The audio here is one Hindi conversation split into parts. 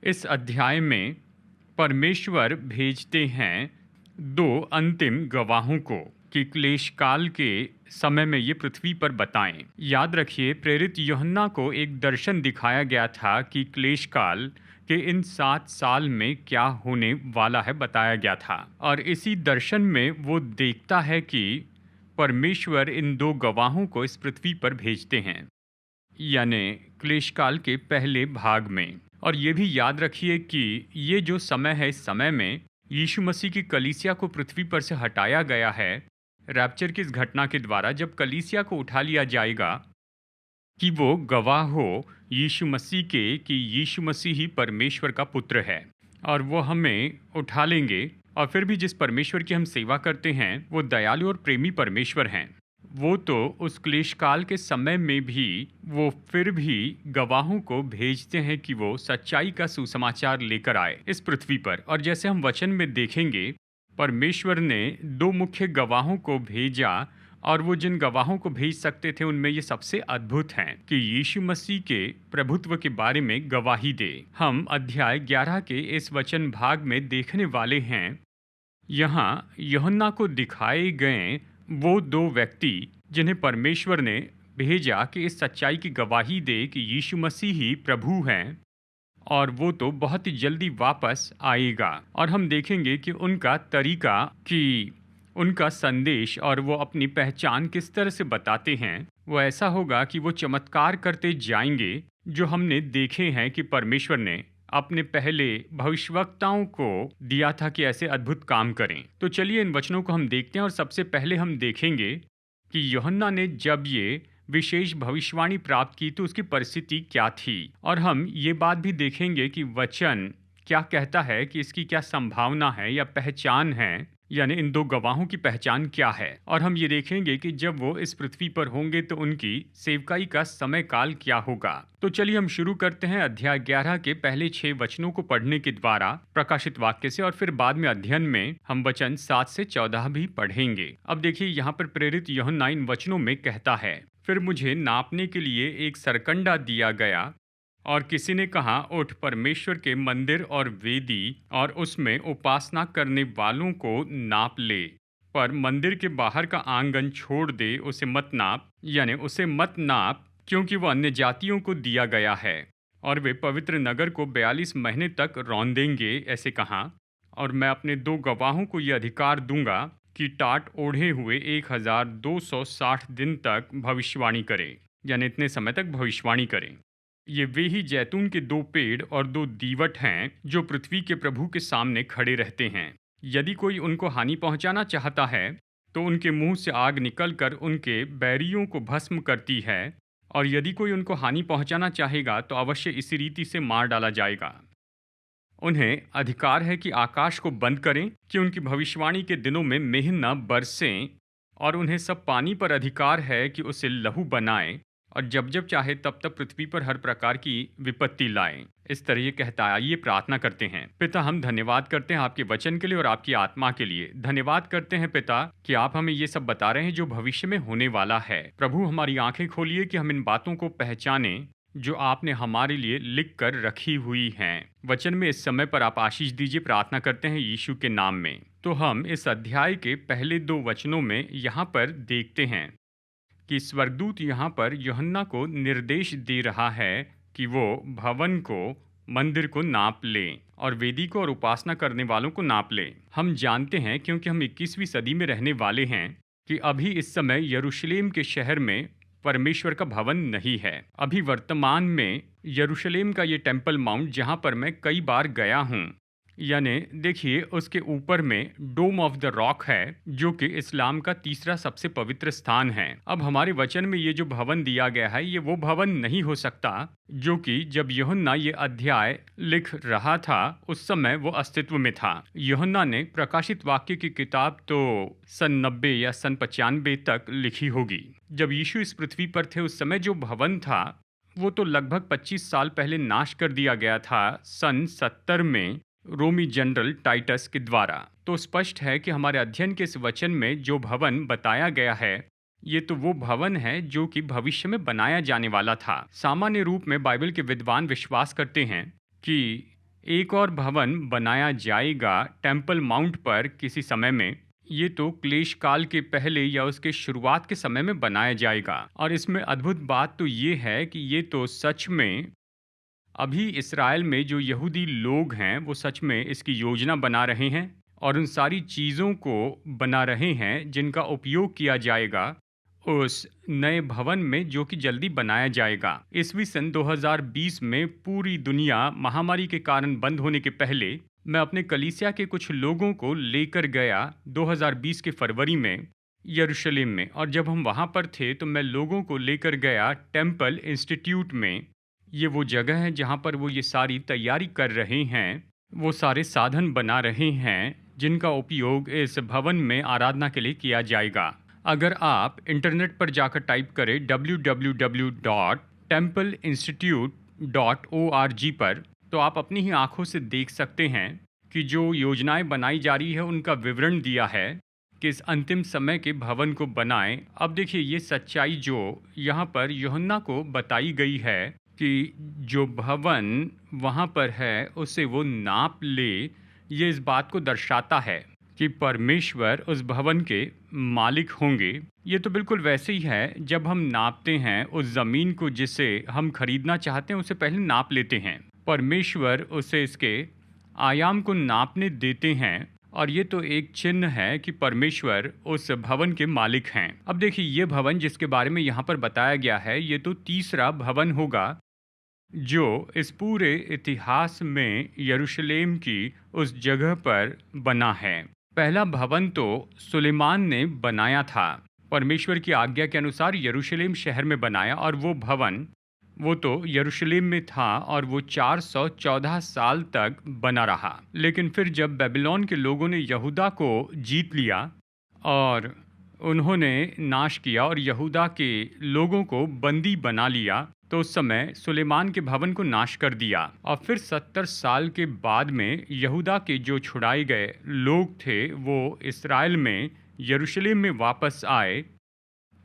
इस अध्याय में परमेश्वर भेजते हैं दो अंतिम गवाहों को कि क्लेश काल के समय में ये पृथ्वी पर बताएं। याद रखिए, प्रेरित यूहन्ना को एक दर्शन दिखाया गया था कि क्लेश काल के इन 7 साल में क्या होने वाला है बताया गया था, और इसी दर्शन में वो देखता है कि परमेश्वर इन दो गवाहों को इस पृथ्वी पर भेजते हैं, यानी क्लेश काल के पहले भाग में। और ये भी याद रखिए कि ये जो समय है, इस समय में यीशु मसीह की कलीसिया को पृथ्वी पर से हटाया गया है रैप्चर की इस घटना के द्वारा, जब कलीसिया को उठा लिया जाएगा कि वो गवाह हो यीशु मसीह के कि यीशु मसीह ही परमेश्वर का पुत्र है, और वो हमें उठा लेंगे। और फिर भी जिस परमेश्वर की हम सेवा करते हैं वो दयालु और प्रेमी परमेश्वर हैं। वो तो उस क्लेश काल के समय में भी वो फिर भी गवाहों को भेजते हैं कि वो सच्चाई का सुसमाचार लेकर आए इस पृथ्वी पर। और जैसे हम वचन में देखेंगे, परमेश्वर ने दो मुख्य गवाहों को भेजा, और वो जिन गवाहों को भेज सकते थे उनमें ये सबसे अद्भुत हैं कि यीशु मसीह के प्रभुत्व के बारे में गवाही दे। हम अध्याय 11 के इस वचन भाग में देखने वाले हैं, यहाँ यूहन्ना को दिखाए गए वो दो व्यक्ति जिन्हें परमेश्वर ने भेजा कि इस सच्चाई की गवाही दे कि यीशु मसीह ही प्रभु हैं, और वो तो बहुत ही जल्दी वापस आएगा। और हम देखेंगे कि उनका तरीका, कि उनका संदेश और वो अपनी पहचान किस तरह से बताते हैं, वो ऐसा होगा कि वो चमत्कार करते जाएंगे जो हमने देखे हैं कि परमेश्वर ने अपने पहले भविष्यवक्ताओं को दिया था कि ऐसे अद्भुत काम करें। तो चलिए इन वचनों को हम देखते हैं, और सबसे पहले हम देखेंगे कि यूहन्ना ने जब ये विशेष भविष्यवाणी प्राप्त की तो उसकी परिस्थिति क्या थी, और हम ये बात भी देखेंगे कि वचन क्या कहता है कि इसकी क्या संभावना है या पहचान है, यानी इन दो गवाहों की पहचान क्या है। और हम ये देखेंगे कि जब वो इस पृथ्वी पर होंगे तो उनकी सेवकाई का समय काल क्या होगा। तो चलिए हम शुरू करते हैं अध्याय 11 के पहले 6 वचनों को पढ़ने के द्वारा प्रकाशित वाक्य से, और फिर बाद में अध्ययन में हम वचन 7 से 14 भी पढ़ेंगे। अब देखिए, यहाँ पर प्रेरित यूहन्ना इन वचनों में कहता है, फिर मुझे नापने के लिए एक सरकंडा दिया गया, और किसी ने कहा, उठ, परमेश्वर के मंदिर और वेदी और उसमें उपासना करने वालों को नाप ले, पर मंदिर के बाहर का आंगन छोड़ दे, उसे मत नाप, यानी उसे मत नाप, क्योंकि वह अन्य जातियों को दिया गया है, और वे पवित्र नगर को 42 महीने तक रौंदेंगे, ऐसे कहा। और मैं अपने दो गवाहों को यह अधिकार दूंगा कि टाट ओढ़े हुए 1260 दिन तक भविष्यवाणी करें, यानी इतने समय तक भविष्यवाणी करें। ये वे ही जैतून के 2 पेड़ और 2 दीवट हैं जो पृथ्वी के प्रभु के सामने खड़े रहते हैं। यदि कोई उनको हानि पहुंचाना चाहता है तो उनके मुंह से आग निकलकर उनके बैरियों को भस्म करती है, और यदि कोई उनको हानि पहुंचाना चाहेगा तो अवश्य इसी रीति से मार डाला जाएगा। उन्हें अधिकार है कि आकाश को बंद करें कि उनकी भविष्यवाणी के दिनों में मेंह न बरसें, और उन्हें सब पानी पर अधिकार है कि उसे लहू बनाएं, और जब जब चाहे तब तब पृथ्वी पर हर प्रकार की विपत्ति लाएं। इस तरह ये कहता है। आइए प्रार्थना करते हैं। पिता, हम धन्यवाद करते हैं आपके वचन के लिए और आपकी आत्मा के लिए। धन्यवाद करते हैं पिता कि आप हमें ये सब बता रहे हैं जो भविष्य में होने वाला है। प्रभु, हमारी आंखें खोलिए कि हम इन बातों को पहचाने जो आपने हमारे लिए लिख कर रखी हुई हैं। वचन में इस समय पर आप आशीष दीजिए, प्रार्थना करते हैं यीशु के नाम में। तो हम इस अध्याय के पहले 2 वचनों में यहाँ पर देखते हैं कि स्वर्गदूत यहाँ पर यूहन्ना को निर्देश दे रहा है कि वो भवन को, मंदिर को नाप लें, और वेदी को और उपासना करने वालों को नाप लें। हम जानते हैं, क्योंकि हम 21वीं सदी में रहने वाले हैं, कि अभी इस समय यरूशलेम के शहर में परमेश्वर का भवन नहीं है। अभी वर्तमान में यरूशलेम का ये टेम्पल माउंट, जहाँ पर मैं कई बार गया हूँ, यानी देखिए उसके ऊपर में डोम ऑफ द रॉक है, जो कि इस्लाम का तीसरा सबसे पवित्र स्थान है। अब हमारे वचन में ये जो भवन दिया गया है, ये वो भवन नहीं हो सकता जो कि जब यूहन्ना ये अध्याय लिख रहा था उस समय वो अस्तित्व में था। यूहन्ना ने प्रकाशित वाक्य की किताब तो सन 90 या सन 95 तक लिखी होगी। जब यीशु इस पृथ्वी पर थे उस समय जो भवन था वो तो लगभग 25 साल पहले नाश कर दिया गया था, सन 70 में रोमी जनरल टाइटस के द्वारा। तो स्पष्ट है कि हमारे अध्ययन के इस वचन में जो भवन बताया गया है, ये तो वो भवन है जो कि भविष्य में बनाया जाने वाला था। सामान्य रूप में बाइबल के विद्वान विश्वास करते हैं कि एक और भवन बनाया जाएगा टेम्पल माउंट पर किसी समय में। ये तो क्लेश काल के पहले या उसके शुरुआत के समय में बनाया जाएगा। और इसमें अद्भुत बात तो ये है कि ये तो सच में अभी इस्राएल में जो यहूदी लोग हैं वो सच में इसकी योजना बना रहे हैं और उन सारी चीज़ों को बना रहे हैं जिनका उपयोग किया जाएगा उस नए भवन में जो कि जल्दी बनाया जाएगा। ईस्वी सन 2020 में पूरी दुनिया महामारी के कारण बंद होने के पहले मैं अपने कलीसिया के कुछ लोगों को लेकर गया 2020 के फरवरी में यरूशलेम में। और जब हम वहाँ पर थे तो मैं लोगों को लेकर गया टेम्पल इंस्टीट्यूट में। ये वो जगह है जहाँ पर वो ये सारी तैयारी कर रहे हैं, वो सारे साधन बना रहे हैं जिनका उपयोग इस भवन में आराधना के लिए किया जाएगा। अगर आप इंटरनेट पर जाकर टाइप करें www.templeinstitute.org पर, तो आप अपनी ही आंखों से देख सकते हैं कि जो योजनाएं बनाई जा रही है उनका विवरण दिया है कि इस अंतिम समय के भवन को बनाएं। अब देखिए ये सच्चाई जो यहाँ पर यूहन्ना को बताई गई है कि जो भवन वहाँ पर है उसे वो नाप ले, ये इस बात को दर्शाता है कि परमेश्वर उस भवन के मालिक होंगे। ये तो बिल्कुल वैसे ही है जब हम नापते हैं उस ज़मीन को जिसे हम खरीदना चाहते हैं, उसे पहले नाप लेते हैं। परमेश्वर उसे इसके आयाम को नापने देते हैं और ये तो एक चिन्ह है कि परमेश्वर उस भवन के मालिक हैं। अब देखिए ये भवन जिसके बारे में यहाँ पर बताया गया है, ये तो तीसरा भवन होगा जो इस पूरे इतिहास में यरूशलेम की उस जगह पर बना है। पहला भवन तो सुलेमान ने बनाया था, परमेश्वर की आज्ञा के अनुसार यरूशलेम शहर में बनाया, और वो भवन वो तो यरूशलेम में था और वो 414 साल तक बना रहा। लेकिन फिर जब बेबीलोन के लोगों ने यहूदा को जीत लिया और उन्होंने नाश किया और यहूदा के लोगों को बंदी बना लिया, तो उस समय सुलेमान के भवन को नाश कर दिया। और फिर 70 साल के बाद में यहूदा के जो छुड़ाए गए लोग थे वो इस्राएल में यरूशलेम में वापस आए,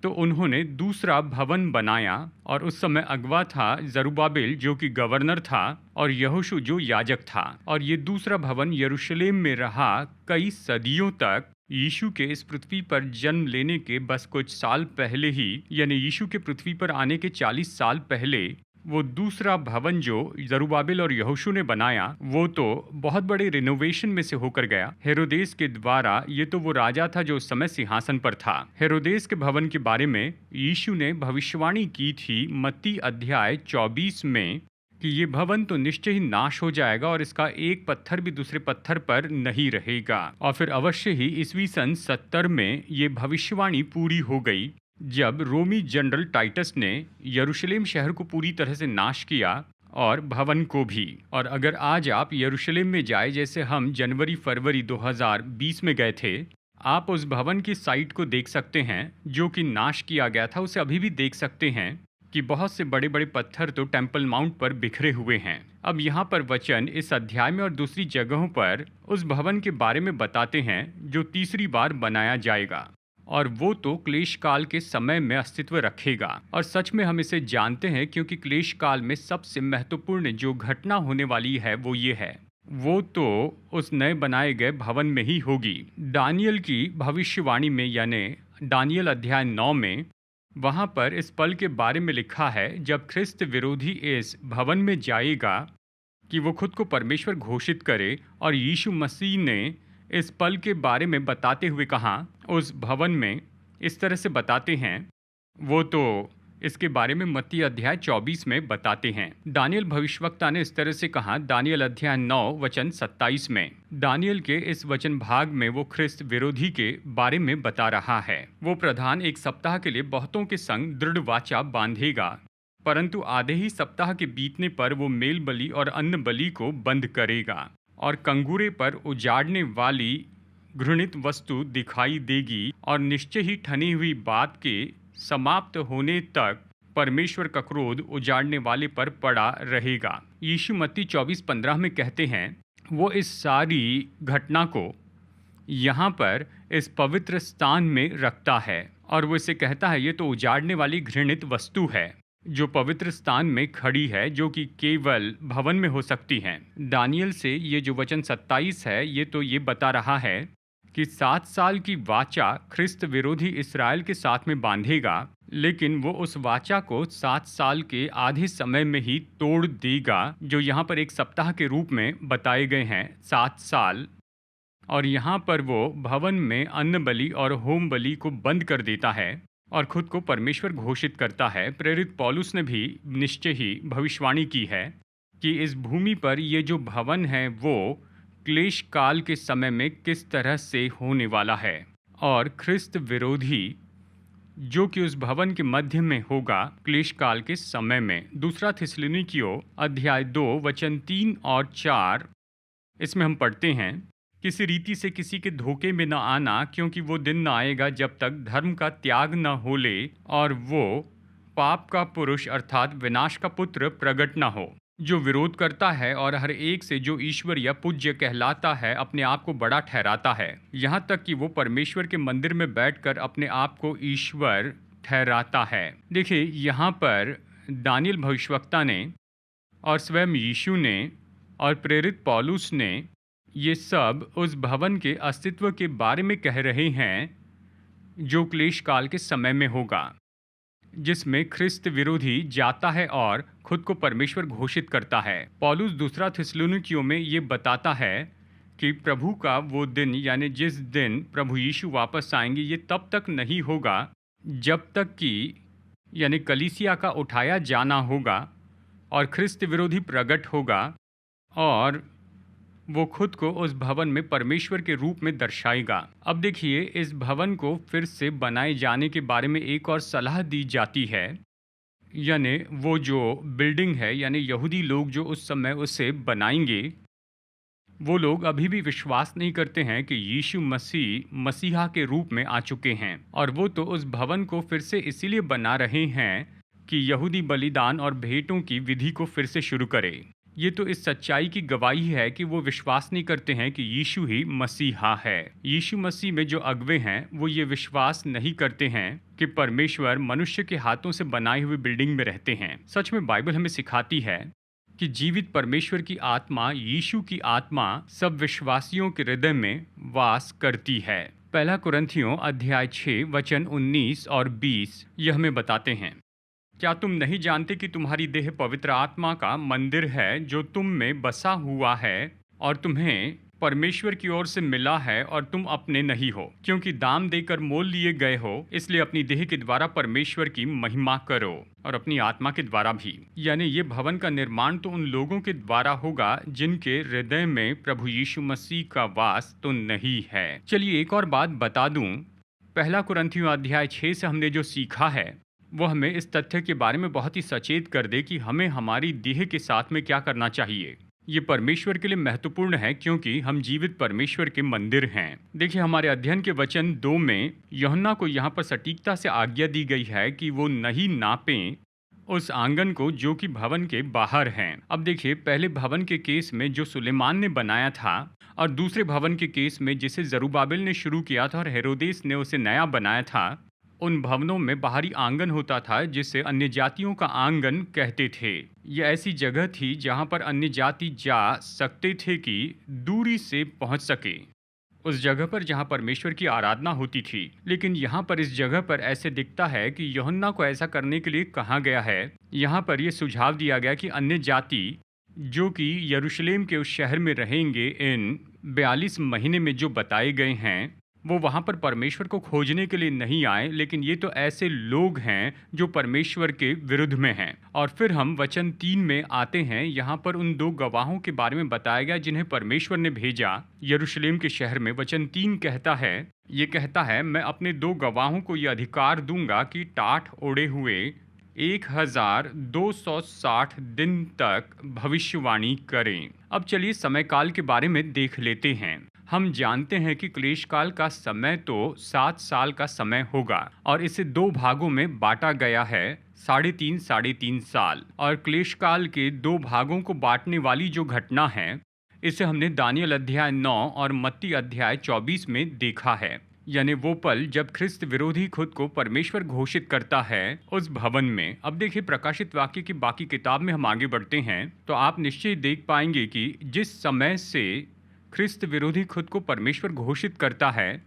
तो उन्होंने दूसरा भवन बनाया। और उस समय अगवा था जरुब्बाबिल जो कि गवर्नर था और यहोशू जो याजक था। और ये दूसरा भवन यरूशलेम में रहा कई सदियों तक। यीशु के इस पृथ्वी पर जन्म लेने के बस कुछ साल पहले ही, यानी यीशु के पृथ्वी पर आने के 40 साल पहले, वो दूसरा भवन जो जरुब्बाबिल और यहोशू ने बनाया वो तो बहुत बड़े रिनोवेशन में से होकर गया हेरोदेस के द्वारा। ये तो वो राजा था जो उस समय सिंहासन पर था। हेरोदेस के भवन के बारे में यीशु ने भविष्यवाणी की थी मत्ती अध्याय 24 में कि ये भवन तो निश्चय ही नाश हो जाएगा और इसका एक पत्थर भी दूसरे पत्थर पर नहीं रहेगा। और फिर अवश्य ही ईस्वी सन 70 में ये भविष्यवाणी पूरी हो गई जब रोमी जनरल टाइटस ने यरूशलेम शहर को पूरी तरह से नाश किया और भवन को भी। और अगर आज आप यरूशलेम में जाए, जैसे हम जनवरी फरवरी 2020 में गए थे, आप उस भवन की साइट को देख सकते हैं जो कि नाश किया गया था। उसे अभी भी देख सकते हैं कि बहुत से बड़े बड़े पत्थर तो टेम्पल माउंट पर बिखरे हुए हैं। अब यहाँ पर वचन इस अध्याय में और दूसरी जगहों पर उस भवन के बारे में बताते हैं जो तीसरी बार बनाया जाएगा, और वो तो क्लेश काल के समय में अस्तित्व रखेगा। और सच में हम इसे जानते हैं क्योंकि क्लेश काल में सबसे महत्वपूर्ण जो घटना होने वाली है वो ये है, वो तो उस नए बनाए गए भवन में ही होगी। दानियल की भविष्यवाणी में, यानी दानियल अध्याय 9 में, वहाँ पर इस पल के बारे में लिखा है जब ख्रिस्त विरोधी इस भवन में जाएगा कि वो खुद को परमेश्वर घोषित करे। और यीशु मसीह ने इस पल के बारे में बताते हुए कहा, उस भवन में इस तरह से बताते हैं, वो तो इसके बारे में मत्ती अध्याय 24 में बताते हैं। दानियल भविष्यवक्ता ने इस तरह से कहा, दानियल अध्याय 9 वचन 27 में। दानियल के इस वचन भाग में वो ख्रिस्त विरोधी के बारे में बता रहा है। वो प्रधान एक सप्ताह के लिए बहुतों के संग दृढ़ वाचा बांधेगा, परंतु आधे ही सप्ताह के बीतने पर वो मेल बलि और अन्न बलि को बंद करेगा और कंगूरे पर उजाड़ने वाली घृणित वस्तु दिखाई देगी और निश्चय ही ठनी हुई बात के समाप्त होने तक परमेश्वर का क्रोध उजाड़ने वाले पर पड़ा रहेगा। यीशु मत्ती 24:15 में कहते हैं, वो इस सारी घटना को यहाँ पर इस पवित्र स्थान में रखता है और वो इसे कहता है, ये तो उजाड़ने वाली घृणित वस्तु है जो पवित्र स्थान में खड़ी है, जो कि केवल भवन में हो सकती है। दानियल से ये जो वचन 27 है, ये तो ये बता रहा है कि 7 साल की वाचा ख्रिस्त विरोधी इस्राएल के साथ में बांधेगा, लेकिन वो उस वाचा को 7 साल के आधे समय में ही तोड़ देगा, जो यहाँ पर एक सप्ताह के रूप में बताए गए हैं 7 साल। और यहाँ पर वो भवन में अन्न बलि और होम बलि को बंद कर देता है और खुद को परमेश्वर घोषित करता है। प्रेरित पौलुस ने भी निश्चय ही भविष्यवाणी की है कि इस भूमि पर ये जो भवन है वो क्लेश काल के समय में किस तरह से होने वाला है, और ख्रिस्त विरोधी जो कि उस भवन के मध्य में होगा क्लेश काल के समय में। दूसरा थिस्सलुनीकियों अध्याय 2 वचन 3 और 4, इसमें हम पढ़ते हैं, किसी रीति से किसी के धोखे में न आना, क्योंकि वो दिन न आएगा जब तक धर्म का त्याग न हो ले और वो पाप का पुरुष अर्थात विनाश का पुत्र प्रकट न हो, जो विरोध करता है और हर एक से जो ईश्वर या पूज्य कहलाता है अपने आप को बड़ा ठहराता है, यहाँ तक कि वो परमेश्वर के मंदिर में बैठकर अपने आप को ईश्वर ठहराता है। देखिए, यहाँ पर दानियल भविष्यवक्ता ने और स्वयं यीशु ने और प्रेरित पौलुस ने ये सब उस भवन के अस्तित्व के बारे में कह रहे हैं जो क्लेश काल के समय में होगा, जिसमें ख्रिस्त विरोधी जाता है और खुद को परमेश्वर घोषित करता है। पौलुस दूसरा थिस्सलुनीकियों में ये बताता है कि प्रभु का वो दिन, यानी जिस दिन प्रभु यीशु वापस आएंगे, ये तब तक नहीं होगा जब तक कि यानी कलीसिया का उठाया जाना होगा और ख्रिस्त विरोधी प्रकट होगा और वो खुद को उस भवन में परमेश्वर के रूप में दर्शाएगा। अब देखिए, इस भवन को फिर से बनाए जाने के बारे में एक और सलाह दी जाती है, यानी वो जो बिल्डिंग है, यानी यहूदी लोग जो उस समय उसे बनाएंगे, वो लोग अभी भी विश्वास नहीं करते हैं कि यीशु मसीह मसीहा के रूप में आ चुके हैं, और वो तो उस भवन को फिर से इसीलिए बना रहे हैं कि यहूदी बलिदान और भेंटों की विधि को फिर से शुरू करे। ये तो इस सच्चाई की गवाही है कि वो विश्वास नहीं करते हैं कि यीशु ही मसीहा है। यीशु मसीह में जो अगुवे हैं वो ये विश्वास नहीं करते हैं कि परमेश्वर मनुष्य के हाथों से बनाई हुई बिल्डिंग में रहते हैं। सच में बाइबल हमें सिखाती है कि जीवित परमेश्वर की आत्मा, यीशु की आत्मा सब विश्वासियों के हृदय में वास करती है। पहला कुरिन्थियों अध्याय 6 वचन 19 और 20 यह हमें बताते हैं, क्या तुम नहीं जानते कि तुम्हारी देह पवित्र आत्मा का मंदिर है जो तुम में बसा हुआ है और तुम्हें परमेश्वर की ओर से मिला है और तुम अपने नहीं हो, क्योंकि दाम देकर मोल लिए गए हो, इसलिए अपनी देह के द्वारा परमेश्वर की महिमा करो और अपनी आत्मा के द्वारा भी। यानी ये भवन का निर्माण तो उन लोगों के द्वारा होगा जिनके हृदय में प्रभु यीशु मसीह का वास तो नहीं है। चलिए एक और बात बता दूं, पहला कुरिन्थियों अध्याय 6 से हमने जो सीखा है वो हमें इस तथ्य के बारे में बहुत ही सचेत कर दे कि हमें हमारी देह के साथ में क्या करना चाहिए। ये परमेश्वर के लिए महत्वपूर्ण है क्योंकि हम जीवित परमेश्वर के मंदिर हैं। देखिए, हमारे अध्ययन के वचन 2 में यूहन्ना को यहाँ पर सटीकता से आज्ञा दी गई है कि वो नहीं नापें उस आंगन को जो कि भवन के बाहर हैं। अब देखिए, पहले भवन के केस में जो सुलेमान ने बनाया था और दूसरे भवन के केस में जिसे जरूब्बाबिल ने शुरू किया था और हेरोदेस ने उसे नया बनाया था, उन भवनों में बाहरी आंगन होता था जिसे अन्य जातियों का आंगन कहते थे। यह ऐसी जगह थी जहां पर अन्य जाति जा सकते थे कि दूरी से पहुंच सके उस जगह पर जहां परमेश्वर की आराधना होती थी। लेकिन यहां पर इस जगह पर ऐसे दिखता है कि यूहन्ना को ऐसा करने के लिए कहा गया है। यहां पर यह सुझाव दिया गया कि अन्य जाति जो कि यरूशलेम के उस शहर में रहेंगे इन 42 महीने में जो बताए गए हैं, वो वहाँ पर परमेश्वर को खोजने के लिए नहीं आए, लेकिन ये तो ऐसे लोग हैं जो परमेश्वर के विरुद्ध में हैं। और फिर हम वचन 3 में आते हैं। यहाँ पर उन 2 गवाहों के बारे में बताया गया जिन्हें परमेश्वर ने भेजा यरूशलेम के शहर में। वचन 3 कहता है, मैं अपने 2 गवाहों को ये अधिकार दूंगा कि टाट ओढ़े हुए 1260 दिन तक भविष्यवाणी करें। अब चलिए समय काल के बारे में देख लेते हैं। हम जानते हैं कि क्लेश काल का समय तो 7 साल का समय होगा और इसे 2 भागों में बांटा गया है, 3.5 साल। और क्लेश काल के 2 भागों को बांटने वाली जो घटना है, इसे हमने दानियल अध्याय 9 और मत्ती अध्याय 24 में देखा है। यानी वो पल जब ख्रिस्त विरोधी खुद को परमेश्वर घोषित करता है उस भवन में। अब देखिए, प्रकाशित वाक्य की बाकी किताब में हम आगे बढ़ते हैं तो आप निश्चय देख पाएंगे कि जिस समय से ख्रिस्त विरोधी खुद को परमेश्वर घोषित करता है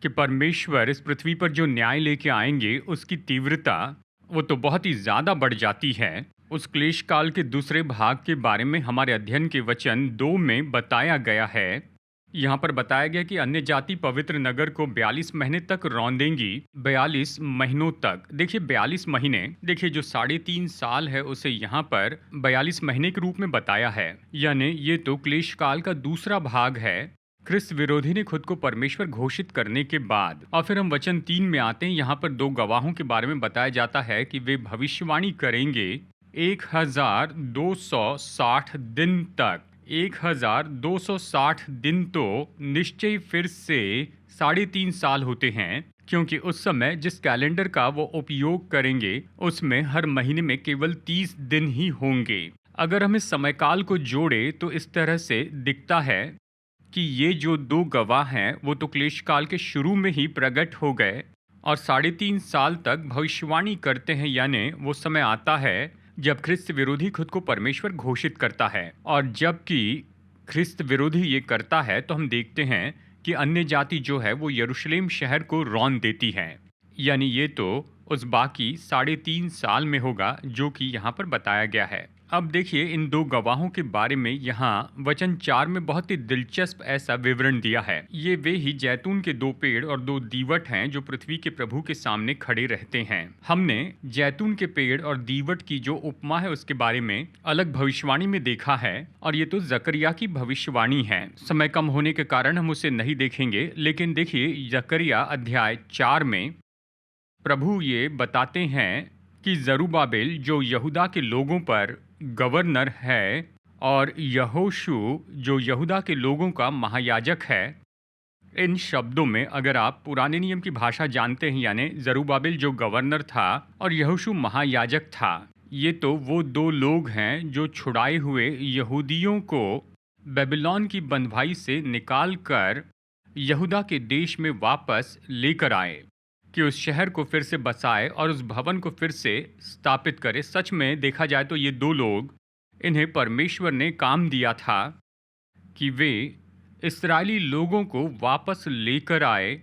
कि परमेश्वर इस पृथ्वी पर जो न्याय लेके आएंगे, उसकी तीव्रता वो तो बहुत ही ज़्यादा बढ़ जाती है। उस क्लेश काल के दूसरे भाग के बारे में हमारे अध्ययन के वचन 2 में बताया गया है। यहाँ पर बताया गया कि अन्य जाति पवित्र नगर को 42 महीने तक रौंदेंगी। 42 महीनों तक। देखिए 42 महीने, देखिए जो 3.5 साल है उसे यहाँ पर 42 महीने के रूप में बताया है। यानी ये तो क्लेश काल का दूसरा भाग है, ख्रिस्त विरोधी ने खुद को परमेश्वर घोषित करने के बाद। और फिर हम वचन 3 में आते हैं। यहाँ पर 2 गवाहों के बारे में बताया जाता है कि वे भविष्यवाणी करेंगे 1260 दिन तक। 1260 दिन तो निश्चय फिर से 3.5 साल होते हैं, क्योंकि उस समय जिस कैलेंडर का वो उपयोग करेंगे उसमें हर महीने में केवल 30 दिन ही होंगे। अगर हम इस समयकाल को जोड़े तो इस तरह से दिखता है कि ये जो 2 गवाह हैं वो तो क्लेश काल के शुरू में ही प्रकट हो गए और 3.5 साल तक भविष्यवाणी करते हैं। यानी वो समय आता है जब ख्रिस्त विरोधी खुद को परमेश्वर घोषित करता है। और जबकि ख्रिस्त विरोधी ये करता है तो हम देखते हैं कि अन्य जाति जो है वो यरूशलेम शहर को रौंद देती है। यानी ये तो उस बाकी 3.5 साल में होगा जो कि यहाँ पर बताया गया है। अब देखिए इन 2 गवाहों के बारे में यहाँ वचन 4 में बहुत ही दिलचस्प ऐसा विवरण दिया है। ये वे ही जैतून के 2 पेड़ और 2 दीवट हैं जो पृथ्वी के प्रभु के सामने खड़े रहते हैं। हमने जैतून के पेड़ और दीवट की जो उपमा है उसके बारे में अलग भविष्यवाणी में देखा है, और ये तो जकरिया की भविष्यवाणी है। समय कम होने के कारण हम उसे नहीं देखेंगे, लेकिन देखिए जकरिया अध्याय 4 में प्रभु ये बताते हैं कि जरूबाबेल जो यहूदा के लोगों पर गवर्नर है और यहोशू जो यहूदा के लोगों का महायाजक है। इन शब्दों में अगर आप पुराने नियम की भाषा जानते हैं, यानी जरूबाबेल जो गवर्नर था और यहोशू महायाजक था, ये तो वो 2 लोग हैं जो छुड़ाए हुए यहूदियों को बेबीलोन की बंधुआई से निकाल कर यहूदा के देश में वापस लेकर आए कि उस शहर को फिर से बसाए और उस भवन को फिर से स्थापित करे। सच में देखा जाए तो ये 2 लोग, इन्हें परमेश्वर ने काम दिया था कि वे इस्राएली लोगों को वापस लेकर आए,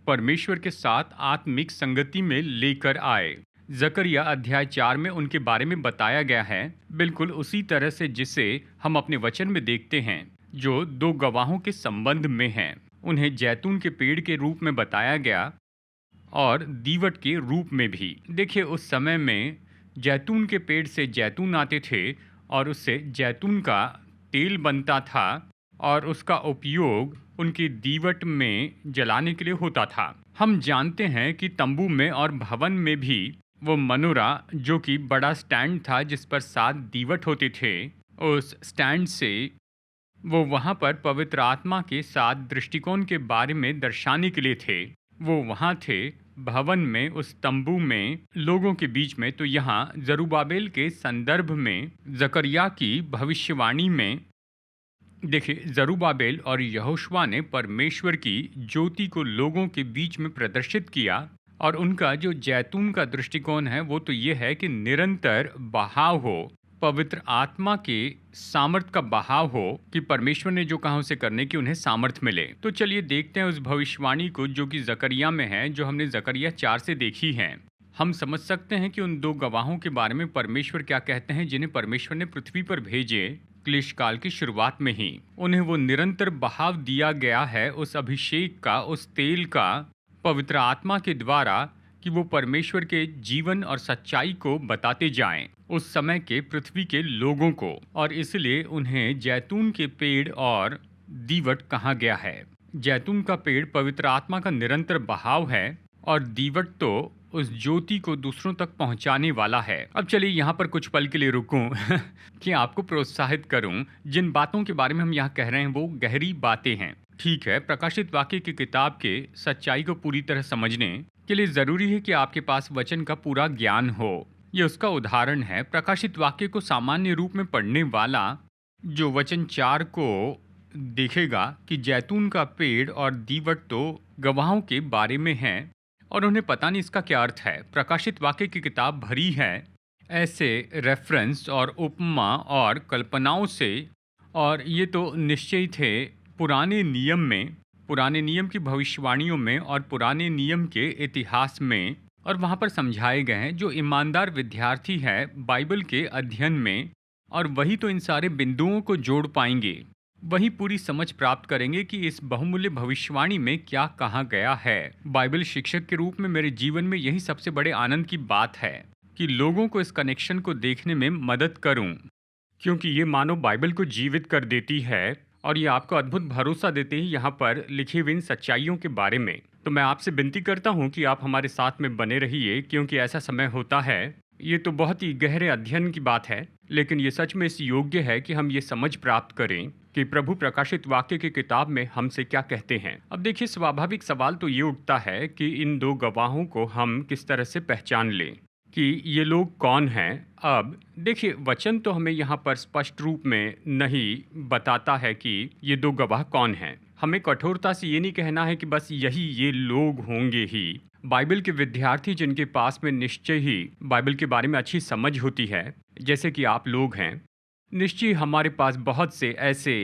परमेश्वर के साथ आत्मिक संगति में लेकर आए। जकरिया अध्याय 4 में उनके बारे में बताया गया है, बिल्कुल उसी तरह से जिसे हम अपने वचन में देखते हैं जो 2 गवाहों के संबंध में हैं। उन्हें जैतून के पेड़ के रूप में बताया गया और दीवट के रूप में भी। देखिए उस समय में जैतून के पेड़ से जैतून आते थे और उससे जैतून का तेल बनता था और उसका उपयोग उनकी दीवट में जलाने के लिए होता था। हम जानते हैं कि तंबू में और भवन में भी वो मनोरा जो कि बड़ा स्टैंड था जिस पर 7 दीवट होते थे, उस स्टैंड से वो वहाँ पर पवित्र आत्मा के 7 दृष्टिकोण के बारे में दर्शाने के लिए थे। वो वहाँ थे भवन में, उस तंबू में, लोगों के बीच में। तो यहाँ जरूबाबेल के संदर्भ में जकरिया की भविष्यवाणी में देखिए जरूबाबेल और यहोशुआ ने परमेश्वर की ज्योति को लोगों के बीच में प्रदर्शित किया, और उनका जो जैतून का दृष्टिकोण है वो तो ये है कि निरंतर बहाव हो, पवित्र आत्मा के सामर्थ का बहाव हो, कि परमेश्वर ने जो कहा उसे करने की उन्हें सामर्थ मिले। तो चलिए देखते हैं उस भविष्यवाणी को जो कि जकरिया में है, जो हमने जकरिया 4 से देखी है। हम समझ सकते हैं कि उन 2 गवाहों के बारे में परमेश्वर क्या कहते हैं जिन्हें परमेश्वर ने पृथ्वी पर भेजे क्लेश काल की शुरुआत में ही उन्हें वो निरंतर बहाव दिया गया है उस अभिषेक का, उस तेल का, पवित्र आत्मा के द्वारा, कि वो परमेश्वर के जीवन और सच्चाई को बताते जाएं उस समय के पृथ्वी के लोगों को। और इसलिए उन्हें जैतून के पेड़ और दीवट कहा गया है। जैतून का पेड़ पवित्र आत्मा का निरंतर बहाव है और दीवट तो उस ज्योति को दूसरों तक पहुंचाने वाला है। अब चलिए यहाँ पर कुछ पल के लिए रुकूं कि आपको प्रोत्साहित करूं। जिन बातों के बारे में हम यहाँ कह रहे हैं वो गहरी बातें हैं, ठीक है। प्रकाशित वाक्य की किताब के सच्चाई को पूरी तरह समझने के लिए जरूरी है कि आपके पास वचन का पूरा ज्ञान हो। ये उसका उदाहरण है। प्रकाशित वाक्य को सामान्य रूप में पढ़ने वाला जो वचन 4 को देखेगा कि जैतून का पेड़ और दीवट तो गवाहों के बारे में है और उन्हें पता नहीं इसका क्या अर्थ है। प्रकाशित वाक्य की किताब भरी है ऐसे रेफरेंस और उपमा और कल्पनाओं से, और ये तो निश्चय ही थे पुराने नियम में, पुराने नियम की भविष्यवाणियों में और पुराने नियम के इतिहास में, और वहाँ पर समझाए गए हैं। जो ईमानदार विद्यार्थी है बाइबल के अध्ययन में, और वही तो इन सारे बिंदुओं को जोड़ पाएंगे, वही पूरी समझ प्राप्त करेंगे कि इस बहुमूल्य भविष्यवाणी में क्या कहा गया है। बाइबल शिक्षक के रूप में मेरे जीवन में यही सबसे बड़े आनंद की बात है कि लोगों को इस कनेक्शन को देखने में मदद करूं, क्योंकि ये मानो बाइबल को जीवित कर देती है और ये आपको अद्भुत भरोसा देते हैं यहाँ पर लिखी हुई इन सच्चाइयों के बारे में। तो मैं आपसे विनती करता हूँ कि आप हमारे साथ में बने रहिए, क्योंकि ऐसा समय होता है, ये तो बहुत ही गहरे अध्ययन की बात है, लेकिन ये सच में इस योग्य है कि हम ये समझ प्राप्त करें कि प्रभु प्रकाशित वाक्य की किताब में हमसे क्या कहते हैं। अब देखिए, स्वाभाविक सवाल तो ये उठता है कि इन दो गवाहों को हम किस तरह से पहचान लें कि ये लोग कौन हैं। अब देखिए, वचन तो हमें यहाँ पर स्पष्ट रूप में नहीं बताता है कि ये दो गवाह कौन हैं। हमें कठोरता से ये नहीं कहना है कि बस यही ये लोग होंगे ही। बाइबल के विद्यार्थी जिनके पास में निश्चय ही बाइबल के बारे में अच्छी समझ होती है, जैसे कि आप लोग हैं, निश्चय हमारे पास बहुत से ऐसे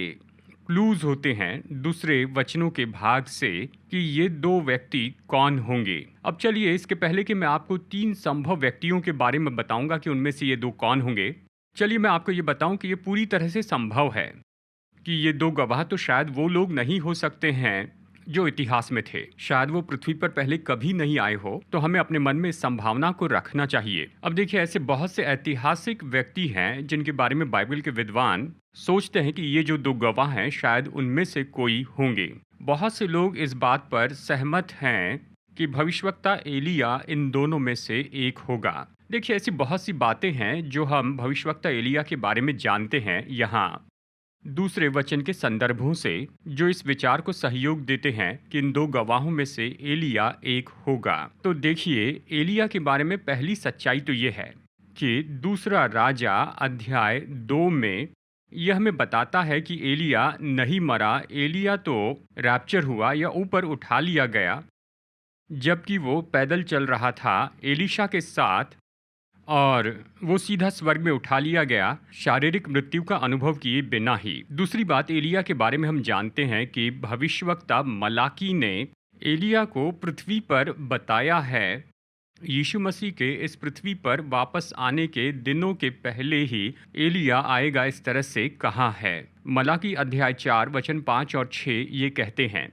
क्लूज होते हैं दूसरे वचनों के भाग से कि ये दो व्यक्ति कौन होंगे। अब चलिए, इसके पहले कि मैं आपको 3 संभव व्यक्तियों के बारे में बताऊंगा कि उनमें से ये दो कौन होंगे, चलिए मैं आपको ये बताऊं कि ये पूरी तरह से संभव है कि ये दो गवाह तो शायद वो लोग नहीं हो सकते हैं जो इतिहास में थे। शायद वो पृथ्वी पर पहले कभी नहीं आए हो। तो हमें अपने मन में इस संभावना को रखना चाहिए। अब देखिए, ऐसे बहुत से ऐतिहासिक व्यक्ति हैं जिनके बारे में बाइबल के विद्वान सोचते हैं कि ये जो दो गवाह हैं शायद उनमें से कोई होंगे। बहुत से लोग इस बात पर सहमत हैं कि भविष्यवक्ता एलिया इन दोनों में से एक होगा। देखिए, ऐसी बहुत सी बातें हैं जो हम भविष्यवक्ता एलिया के बारे में जानते हैं यहाँ दूसरे वचन के संदर्भों से, जो इस विचार को सहयोग देते हैं कि इन दो गवाहों में से एलिया एक होगा। तो देखिए, एलिया के बारे में पहली सच्चाई तो ये है कि दूसरा राजा अध्याय 2 में यह हमें बताता है कि एलिया नहीं मरा। एलिया तो रैप्चर हुआ या ऊपर उठा लिया गया, जबकि वो पैदल चल रहा था एलीशा के साथ, और वो सीधा स्वर्ग में उठा लिया गया शारीरिक मृत्यु का अनुभव किए बिना ही। दूसरी बात, एलिया के बारे में हम जानते हैं कि भविष्यवक्ता मलाकी ने एलिया को पृथ्वी पर बताया है। यीशु मसीह के इस पृथ्वी पर वापस आने के दिनों के पहले ही एलिया आएगा, इस तरह से कहा है। मलाकी अध्याय 4 वचन 5 और 6 ये कहते हैं,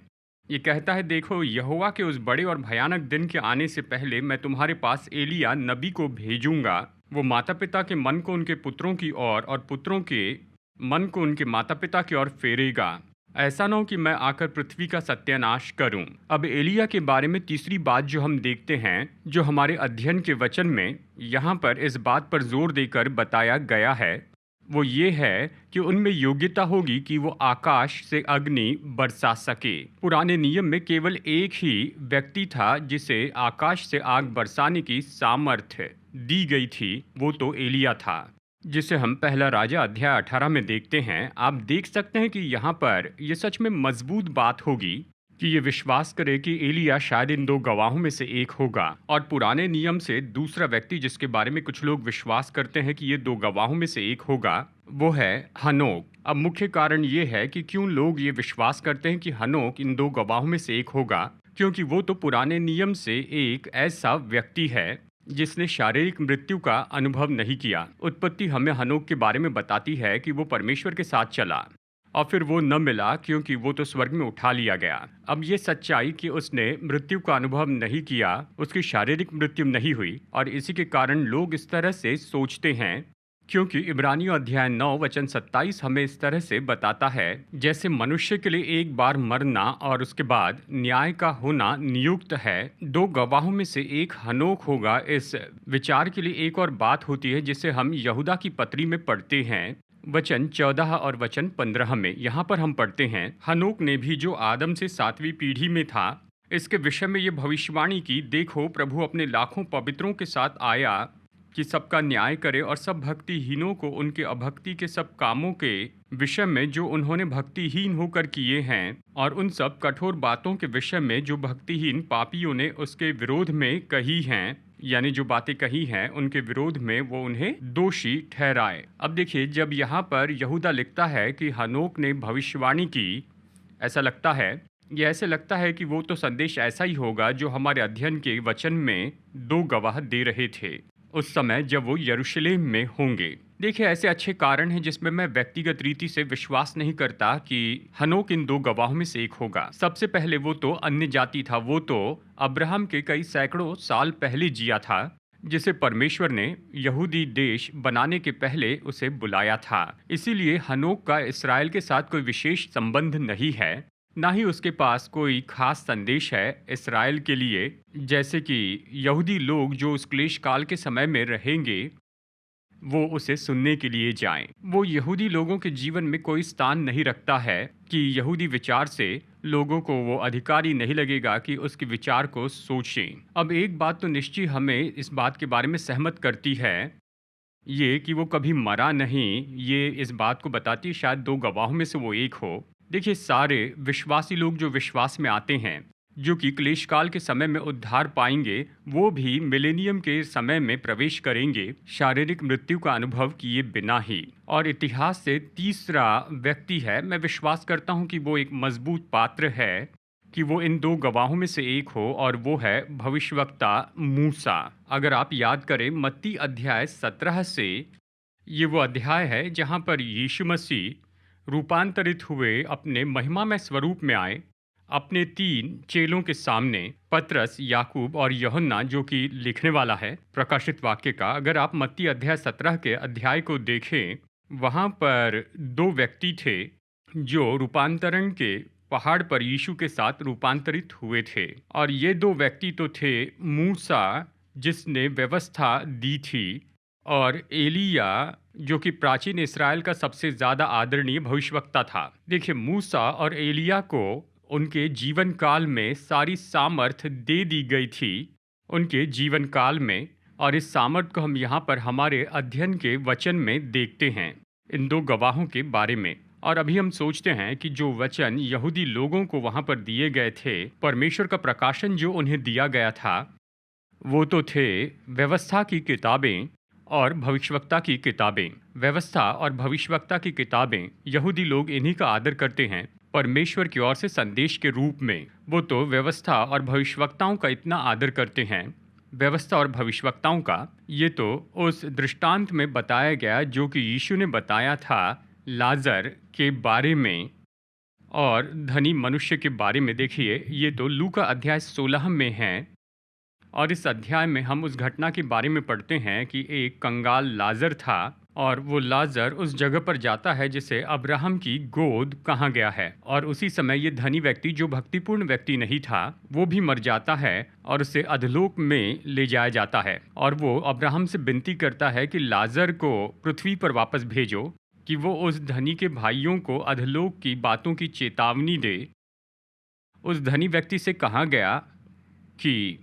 ये कहता है, देखो यहोवा के उस बड़े और भयानक दिन के आने से पहले मैं तुम्हारे पास एलिया नबी को भेजूंगा। वो माता पिता के मन को उनके पुत्रों की ओर और पुत्रों के मन को उनके माता पिता की ओर फेरेगा। ऐसा न हो कि मैं आकर पृथ्वी का सत्यानाश करूं। अब एलिया के बारे में तीसरी बात जो हम देखते हैं, जो हमारे अध्ययन के वचन में यहाँ पर इस बात पर जोर देकर बताया गया है, वो ये है कि उनमें योग्यता होगी कि वो आकाश से अग्नि बरसा सके। पुराने नियम में केवल एक ही व्यक्ति था जिसे आकाश से आग बरसाने की सामर्थ्य दी गई थी, वो तो एलिया था, जिसे हम पहला राजा अध्याय 18 में देखते हैं। आप देख सकते हैं कि यहाँ पर ये सच में मजबूत बात होगी कि ये विश्वास करे कि एलिया शायद इन दो गवाहों में से एक होगा। और पुराने नियम से दूसरा व्यक्ति जिसके बारे में कुछ लोग विश्वास करते हैं कि ये दो गवाहों में से एक होगा, वो है हनोक। अब मुख्य कारण ये है कि क्यों लोग ये विश्वास करते हैं कि हनोक इन दो गवाहों में से एक होगा, क्योंकि वो तो पुराने नियम से एक ऐसा व्यक्ति है जिसने शारीरिक मृत्यु का अनुभव नहीं किया। उत्पत्ति हमें हनोक के बारे में बताती है कि वो परमेश्वर के साथ चला और फिर वो न मिला क्योंकि वो तो स्वर्ग में उठा लिया गया। अब ये सच्चाई कि उसने मृत्यु का अनुभव नहीं किया, उसकी शारीरिक मृत्यु नहीं हुई, और इसी के कारण लोग इस तरह से सोचते हैं, क्योंकि इब्रानियों अध्याय 9 वचन 27 हमें इस तरह से बताता है, जैसे मनुष्य के लिए एक बार मरना और उसके बाद न्याय का होना नियुक्त है, दो गवाहों में से एक हनोक होगा। इस विचार के लिए एक और बात होती है जिसे हम यहूदा की पत्री में पढ़ते हैं, वचन 14 और वचन 15 में। यहाँ पर हम पढ़ते हैं, हनोक ने भी जो आदम से 7वीं पीढ़ी में था, इसके विषय में ये भविष्यवाणी की, देखो प्रभु अपने लाखों पवित्रों के साथ आया कि सबका न्याय करे और सब भक्तिहीनों को उनके अभक्ति के सब कामों के विषय में जो उन्होंने भक्तिहीन होकर किए हैं, और उन सब कठोर बातों के विषय में जो भक्तिहीन पापियों ने उसके विरोध में कही हैं, यानी जो बातें कही हैं उनके विरोध में वो उन्हें दोषी ठहराए। अब देखिए, जब यहाँ पर यहूदा लिखता है कि हनोक ने भविष्यवाणी की, ऐसा लगता है, ये ऐसे लगता है कि वो तो संदेश ऐसा ही होगा जो हमारे अध्ययन के वचन में दो गवाह दे रहे थे उस समय जब वो यरूशलेम में होंगे। देखिए, ऐसे अच्छे कारण हैं जिसमें मैं व्यक्तिगत रीति से विश्वास नहीं करता कि हनोक इन दो गवाहों में से एक होगा। सबसे पहले वो तो अन्य जाति था, वो तो अब्राहम के कई सैकड़ों साल पहले जिया था, जिसे परमेश्वर ने यहूदी देश बनाने के पहले उसे बुलाया था। इसीलिए हनोक का इस्राएल के साथ कोई विशेष संबंध नहीं है, ना ही उसके पास कोई खास संदेश है इस्राएल के लिए, जैसे कि यहूदी लोग जो उस क्लेश काल के समय में रहेंगे वो उसे सुनने के लिए जाएं। वो यहूदी लोगों के जीवन में कोई स्थान नहीं रखता है कि यहूदी विचार से लोगों को वो अधिकारी नहीं लगेगा कि उसके विचार को सोचें। अब एक बात तो निश्चय हमें इस बात के बारे में सहमत करती है, ये कि वो कभी मरा नहीं। ये इस बात को बताती है शायद दो गवाहों में से वो एक हो। देखिए, सारे विश्वासी लोग जो विश्वास में आते हैं, जो कि क्लेश काल के समय में उद्धार पाएंगे, वो भी मिलेनियम के समय में प्रवेश करेंगे शारीरिक मृत्यु का अनुभव किए बिना ही। और इतिहास से तीसरा व्यक्ति है, मैं विश्वास करता हूँ कि वो एक मजबूत पात्र है कि वो इन दो गवाहों में से एक हो, और वो है भविष्यवक्ता मूसा। अगर आप याद करें, मत्ती अध्याय 17 से ये वो अध्याय है जहाँ पर यीशु मसीह रूपांतरित हुए अपने महिमामय स्वरूप में आए अपने 3 चेलों के सामने, पतरस, याकूब और यूहन्ना, जो कि लिखने वाला है प्रकाशित वाक्य का। अगर आप मत्ती अध्याय 17 के अध्याय को देखें, वहाँ पर 2 व्यक्ति थे जो रूपांतरण के पहाड़ पर यीशु के साथ रूपांतरित हुए थे, और ये 2 व्यक्ति तो थे मूसा जिसने व्यवस्था दी थी, और एलिया जो कि प्राचीन इस्राएल का सबसे ज़्यादा आदरणीय भविष्यवक्ता था। देखिए, मूसा और एलिया को उनके जीवन काल में सारी सामर्थ दे दी गई थी उनके जीवन काल में, और इस सामर्थ को हम यहाँ पर हमारे अध्ययन के वचन में देखते हैं इन दो गवाहों के बारे में। और अभी हम सोचते हैं कि जो वचन यहूदी लोगों को वहाँ पर दिए गए थे, परमेश्वर का प्रकाशन जो उन्हें दिया गया था, वो तो थे व्यवस्था की किताबें और भविष्यवक्ता की किताबें। व्यवस्था और भविष्यवक्ता की किताबें, यहूदी लोग इन्हीं का आदर करते हैं परमेश्वर की ओर से संदेश के रूप में। वो तो व्यवस्था और भविष्यवक्ताओं का इतना आदर करते हैं, व्यवस्था और भविष्यवक्ताओं का। ये तो उस दृष्टांत में बताया गया जो कि यीशु ने बताया था लाजर के बारे में और धनी मनुष्य के बारे में। देखिए, ये तो लूका अध्याय 16 में है, और इस अध्याय में हम उस घटना के बारे में पढ़ते हैं कि एक कंगाल लाजर था, और वो लाजर उस जगह पर जाता है जिसे अब्राहम की गोद कहा गया है, और उसी समय ये धनी व्यक्ति जो भक्तिपूर्ण व्यक्ति नहीं था, वो भी मर जाता है और उसे अधलोक में ले जाया जाता है। और वो अब्राहम से विनती करता है कि लाजर को पृथ्वी पर वापस भेजो कि वो उस धनी के भाइयों को अधलोक की बातों की चेतावनी दे। उस धनी व्यक्ति से कहा गया कि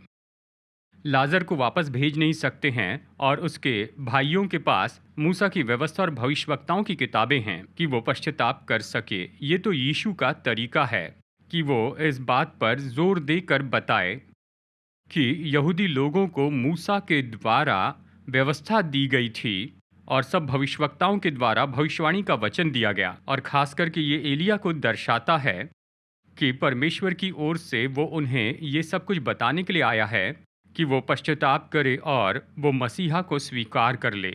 लाजर को वापस भेज नहीं सकते हैं, और उसके भाइयों के पास मूसा की व्यवस्था और भविष्यवक्ताओं की किताबें हैं कि वो पश्चाताप कर सके। ये तो यीशु का तरीका है कि वो इस बात पर जोर देकर बताए कि यहूदी लोगों को मूसा के द्वारा व्यवस्था दी गई थी और सब भविष्यवक्ताओं के द्वारा भविष्यवाणी का वचन दिया गया, और खास करके ये एलिया को दर्शाता है कि परमेश्वर की ओर से वो उन्हें ये सब कुछ बताने के लिए आया है कि वो पश्चाताप करे और वो मसीहा को स्वीकार कर ले।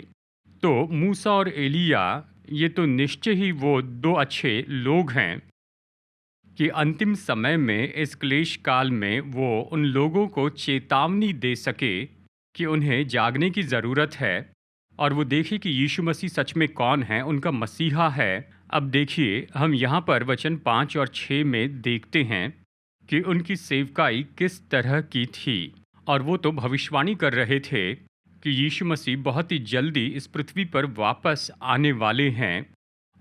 तो मूसा और एलिया ये तो निश्चय ही वो दो अच्छे लोग हैं कि अंतिम समय में इस क्लेश काल में वो उन लोगों को चेतावनी दे सके कि उन्हें जागने की ज़रूरत है और वो देखे कि यीशु मसीह सच में कौन है, उनका मसीहा है। अब देखिए, हम यहाँ पर वचन 5 और 6 में देखते हैं कि उनकी सेवकाई किस तरह की थी। और वो तो भविष्यवाणी कर रहे थे कि यीशु मसीह बहुत ही जल्दी इस पृथ्वी पर वापस आने वाले हैं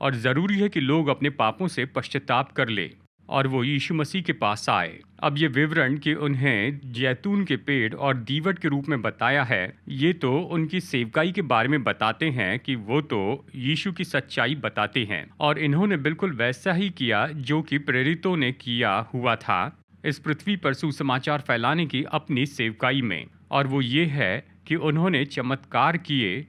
और ज़रूरी है कि लोग अपने पापों से पश्चाताप कर ले और वो यीशु मसीह के पास आए। अब ये विवरण कि उन्हें जैतून के पेड़ और दीवट के रूप में बताया है, ये तो उनकी सेवकाई के बारे में बताते हैं कि वो तो यीशु की सच्चाई बताते हैं और इन्होंने बिल्कुल वैसा ही किया जो कि प्रेरितों ने किया हुआ था इस पृथ्वी पर सुसमाचार फैलाने की अपनी सेवकाई में। और वो ये है कि उन्होंने चमत्कार किए,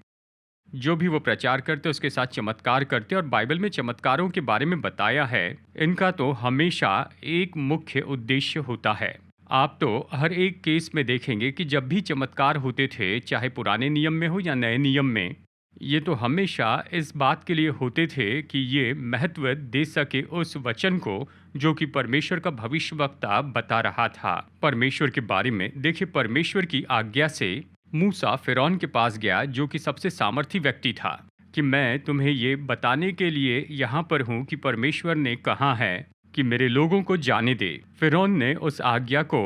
जो भी वो प्रचार करते उसके साथ चमत्कार करते, और बाइबल में चमत्कारों के बारे में बताया है। इनका तो हमेशा एक मुख्य उद्देश्य होता है। आप तो हर एक केस में देखेंगे कि जब भी चमत्कार होते थे, चाहे पुराने नियम में हो या नए नियम में, ये तो हमेशा इस बात के लिए होते थे कि ये महत्व दे सके उस वचन को जो कि परमेश्वर का भविष्यवक्ता बता रहा था परमेश्वर के बारे में। देखिए, परमेश्वर की आज्ञा से मूसा फिरौन के पास गया, जो कि सबसे सामर्थी व्यक्ति था, कि मैं तुम्हें ये बताने के लिए यहाँ पर हूँ कि परमेश्वर ने कहा है कि मेरे लोगों को जाने दे। फिरौन ने उस आज्ञा को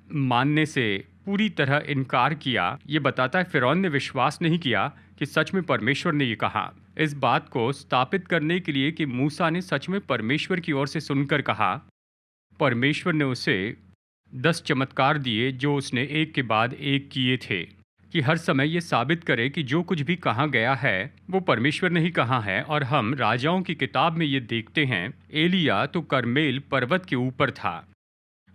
मानने से पूरी तरह इनकार किया। ये बताता है फिरौन ने विश्वास नहीं किया कि सच में परमेश्वर ने ये कहा। इस बात को स्थापित करने के लिए कि मूसा ने सच में परमेश्वर की ओर से सुनकर कहा, परमेश्वर ने उसे 10 चमत्कार दिए जो उसने एक के बाद एक किए थे, कि हर समय ये साबित करे कि जो कुछ भी कहा गया है वो परमेश्वर ने ही कहा है। और हम राजाओं की किताब में ये देखते हैं, एलिया तो करमेल पर्वत के ऊपर था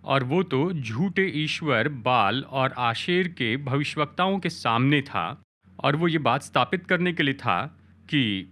और वो तो झूठे ईश्वर बाल और आशेर के भविष्यवक्ताओं के सामने था, और वो ये बात स्थापित करने के लिए था कि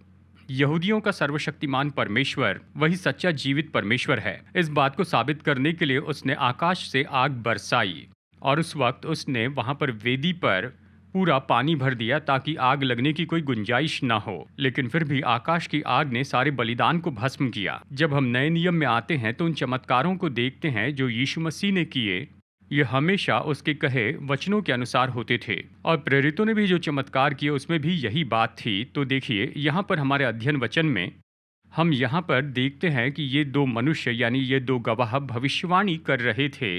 यहूदियों का सर्वशक्तिमान परमेश्वर वही सच्चा जीवित परमेश्वर है। इस बात को साबित करने के लिए उसने आकाश से आग बरसाई और उस वक्त उसने वहां पर वेदी पर पूरा पानी भर दिया ताकि आग लगने की कोई गुंजाइश ना हो। लेकिन फिर भी आकाश की आग ने सारे बलिदान को भस्म किया। जब हम नए नियम में आते हैं तो उन चमत्कारों को देखते हैं जो यीशु मसीह ने किए। ये हमेशा उसके कहे वचनों के अनुसार होते थे, और प्रेरितों ने भी जो चमत्कार किए उसमें भी यही बात थी। तो देखिए, यहाँ पर हमारे अध्ययन वचन में हम यहाँ पर देखते हैं कि ये दो मनुष्य यानी ये दो गवाह भविष्यवाणी कर रहे थे।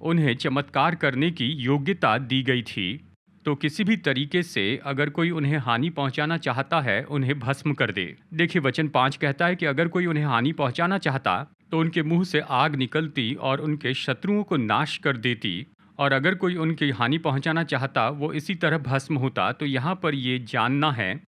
उन्हें चमत्कार करने की योग्यता दी गई थी। तो किसी भी तरीके से अगर कोई उन्हें हानि पहुंचाना चाहता है, उन्हें भस्म कर दे। देखिए, वचन 5 कहता है कि अगर कोई उन्हें हानि पहुंचाना चाहता तो उनके मुंह से आग निकलती और उनके शत्रुओं को नाश कर देती, और अगर कोई उनकी हानि पहुंचाना चाहता वो इसी तरह भस्म होता। तो यहाँ पर ये जानना है,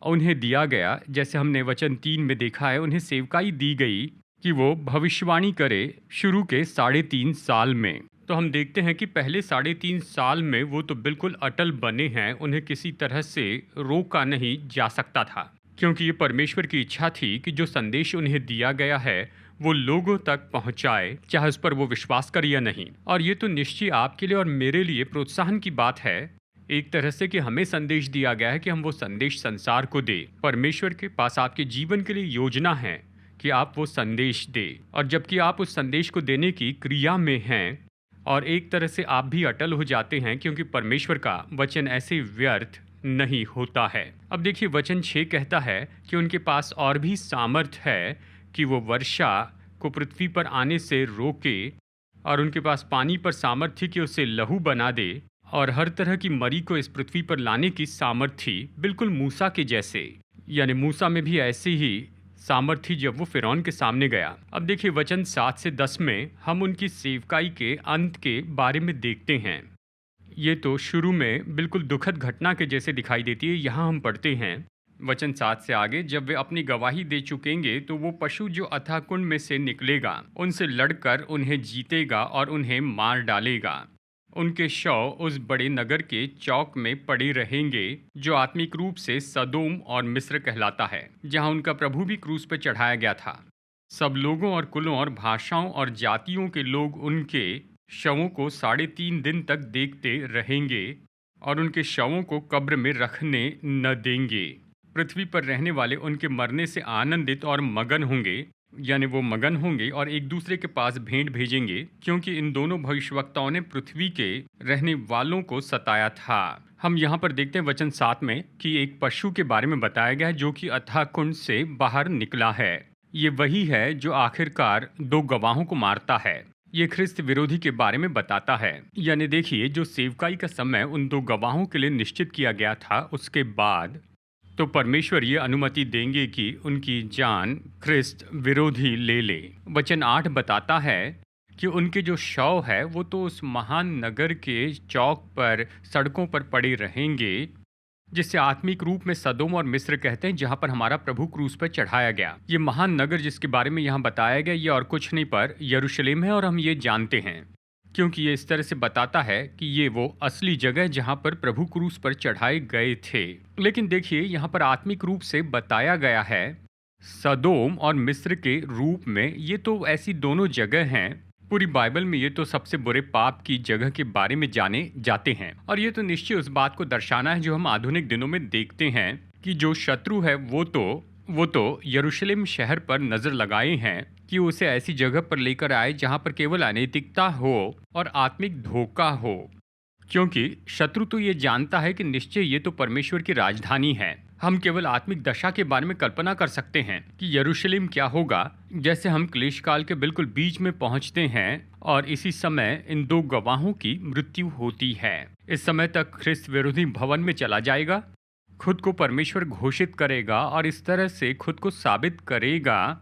उन्हें दिया गया, जैसे हमने वचन 3 में देखा है, उन्हें सेवकाई दी गई कि वो भविष्यवाणी करे शुरू के 3.5 साल में। तो हम देखते हैं कि पहले 3.5 साल में वो तो बिल्कुल अटल बने हैं, उन्हें किसी तरह से रोका नहीं जा सकता था, क्योंकि ये परमेश्वर की इच्छा थी कि जो संदेश उन्हें दिया गया है वो लोगों तक पहुंचाए, चाहे उस पर वो विश्वास करे या नहीं। और ये तो निश्चय आपके लिए और मेरे लिए प्रोत्साहन की बात है, एक तरह से, कि हमें संदेश दिया गया है कि हम वो संदेश संसार को दे। परमेश्वर के पास आपके जीवन के लिए योजना है कि आप वो संदेश दे, और जबकि आप उस संदेश को देने की क्रिया में हैं और एक तरह से आप भी अटल हो जाते हैं, क्योंकि परमेश्वर का वचन ऐसे व्यर्थ नहीं होता है। अब देखिए, वचन 6 कहता है कि उनके पास और भी सामर्थ है कि वो वर्षा को पृथ्वी पर आने से रोके, और उनके पास पानी पर सामर्थ्य कि उसे लहू बना दे, और हर तरह की मरी को इस पृथ्वी पर लाने की सामर्थ्य बिल्कुल मूसा के जैसे, यानी मूसा में भी ऐसी ही सामर्थ्य जब वो फिरौन के सामने गया। अब देखिए, वचन 7 से 10 में हम उनकी सेवकाई के अंत के बारे में देखते हैं। ये तो शुरू में बिल्कुल दुखद घटना के जैसे दिखाई देती है। यहाँ हम पढ़ते हैं वचन 7 से आगे, जब वे अपनी गवाही दे चुकेंगे तो वो पशु जो अथाह कुंड में से निकलेगा उनसे लड़कर उन्हें जीतेगा और उन्हें मार डालेगा। उनके शव उस बड़े नगर के चौक में पड़े रहेंगे जो आत्मिक रूप से सदोम और मिस्र कहलाता है, जहां उनका प्रभु भी क्रूस पर चढ़ाया गया था। सब लोगों और कुलों और भाषाओं और जातियों के लोग उनके शवों को 3.5 दिन तक देखते रहेंगे और उनके शवों को कब्र में रखने न देंगे। पृथ्वी पर रहने वाले उनके मरने से आनंदित और मगन होंगे, यानी वो मगन होंगे और एक दूसरे के पास भेंट भेजेंगे, क्योंकि इन दोनों भविष्यवक्ताओं ने पृथ्वी के रहने वालों को सताया था। हम यहाँ पर देखते हैं वचन 7 में कि एक पशु के बारे में बताया गया है जो कि अथाह कुंड से बाहर निकला है। ये वही है जो आखिरकार 2 गवाहों को मारता है। ये ख्रिस्त विरोधी के बारे में बताता है। यानी देखिए, जो सेवकाई का समय उन 2 गवाहों के लिए निश्चित किया गया था, उसके बाद तो परमेश्वर ये अनुमति देंगे कि उनकी जान ख्रिस्त विरोधी ले ले। वचन 8 बताता है कि उनके जो शव है वो तो उस महान नगर के चौक पर, सड़कों पर पड़े रहेंगे, जिसे आत्मिक रूप में सदोम और मिस्र कहते हैं, जहां पर हमारा प्रभु क्रूस पर चढ़ाया गया। ये महान नगर जिसके बारे में यहाँ बताया गया, ये और कुछ नहीं पर यरूशलेम है। और हम ये जानते हैं क्योंकि ये इस तरह से बताता है कि ये वो असली जगह जहां पर प्रभु क्रूस पर चढ़ाए गए थे। लेकिन देखिए, यहाँ पर आत्मिक रूप से बताया गया है सदोम और मिस्र के रूप में। ये तो ऐसी दोनों जगह हैं, पूरी बाइबल में ये तो सबसे बुरे पाप की जगह के बारे में जाने जाते हैं। और ये तो निश्चय उस बात को दर्शाना है जो हम आधुनिक दिनों में देखते हैं कि जो शत्रु है वो तो यरूशलेम शहर पर नजर लगाए हैं कि उसे ऐसी जगह पर लेकर आए जहां पर केवल अनैतिकता हो और आत्मिक धोखा हो, क्योंकि शत्रु तो ये जानता है कि निश्चय ये तो परमेश्वर की राजधानी है। हम केवल आत्मिक दशा के बारे में कल्पना कर सकते हैं कि यरूशलेम क्या होगा। जैसे हम क्लेश काल के बिल्कुल बीच में पहुंचते हैं और इसी समय इन 2 गवाहों की मृत्यु होती है। इस समय तक ख्रिस्त विरोधी भवन में चला जाएगा, खुद को परमेश्वर घोषित करेगा और इस तरह से खुद को साबित करेगा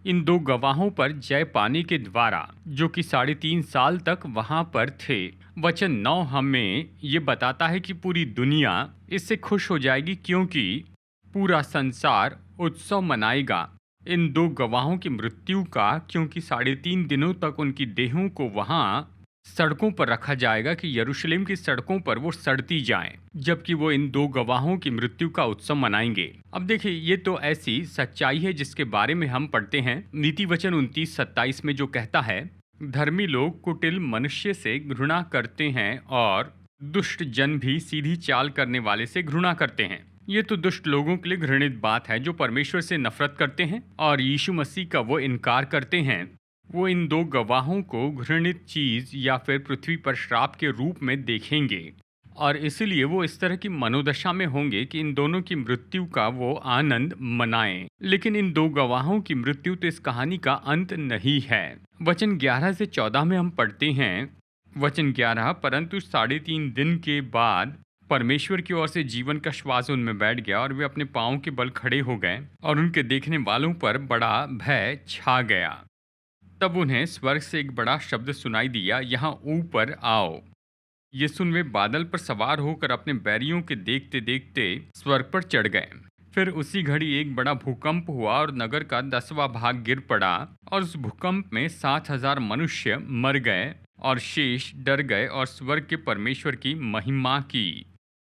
इन 2 गवाहों पर जय पाने के द्वारा, जो कि 3.5 साल तक वहां पर थे। वचन 9 हमें ये बताता है कि पूरी दुनिया इससे खुश हो जाएगी, क्योंकि पूरा संसार उत्सव मनाएगा इन 2 गवाहों की मृत्यु का, क्योंकि 3.5 दिनों तक उनकी देहों को वहां सड़कों पर रखा जाएगा कि यरूशलेम की सड़कों पर वो सड़ती जाएं, जबकि वो इन 2 गवाहों की मृत्यु का उत्सव मनाएंगे। अब देखिए, ये तो ऐसी सच्चाई है जिसके बारे में हम पढ़ते हैं नीति वचन 29-27 में, जो कहता है, धर्मी लोग कुटिल मनुष्य से घृणा करते हैं और दुष्ट जन भी सीधी चाल करने वाले से घृणा करते हैं। ये तो दुष्ट लोगों के लिए घृणित बात है जो परमेश्वर से नफरत करते हैं और यीशु मसीह का वो इनकार करते हैं। वो इन 2 गवाहों को घृणित चीज या फिर पृथ्वी पर श्राप के रूप में देखेंगे और इसलिए वो इस तरह की मनोदशा में होंगे कि इन दोनों की मृत्यु का वो आनंद मनाएं। लेकिन इन 2 गवाहों की मृत्यु तो इस कहानी का अंत नहीं है। वचन 11 से 14 में हम पढ़ते हैं, वचन 11, परंतु 3.5 दिन के बाद परमेश्वर की ओर से जीवन का श्वास उनमें बैठ गया और वे अपने पांवों के बल खड़े हो गए और उनके देखने वालों पर बड़ा भय छा गया। तब उन्हें स्वर्ग से एक बड़ा शब्द सुनाई दिया, यहाँ ऊपर आओ। ये सुन वे बादल पर सवार होकर अपने बैरियों के देखते देखते स्वर्ग पर चढ़ गए। फिर उसी घड़ी एक बड़ा भूकंप हुआ और नगर का 10वां भाग गिर पड़ा और उस भूकंप में 7,000 मनुष्य मर गए और शेष डर गए और स्वर्ग के परमेश्वर की महिमा की।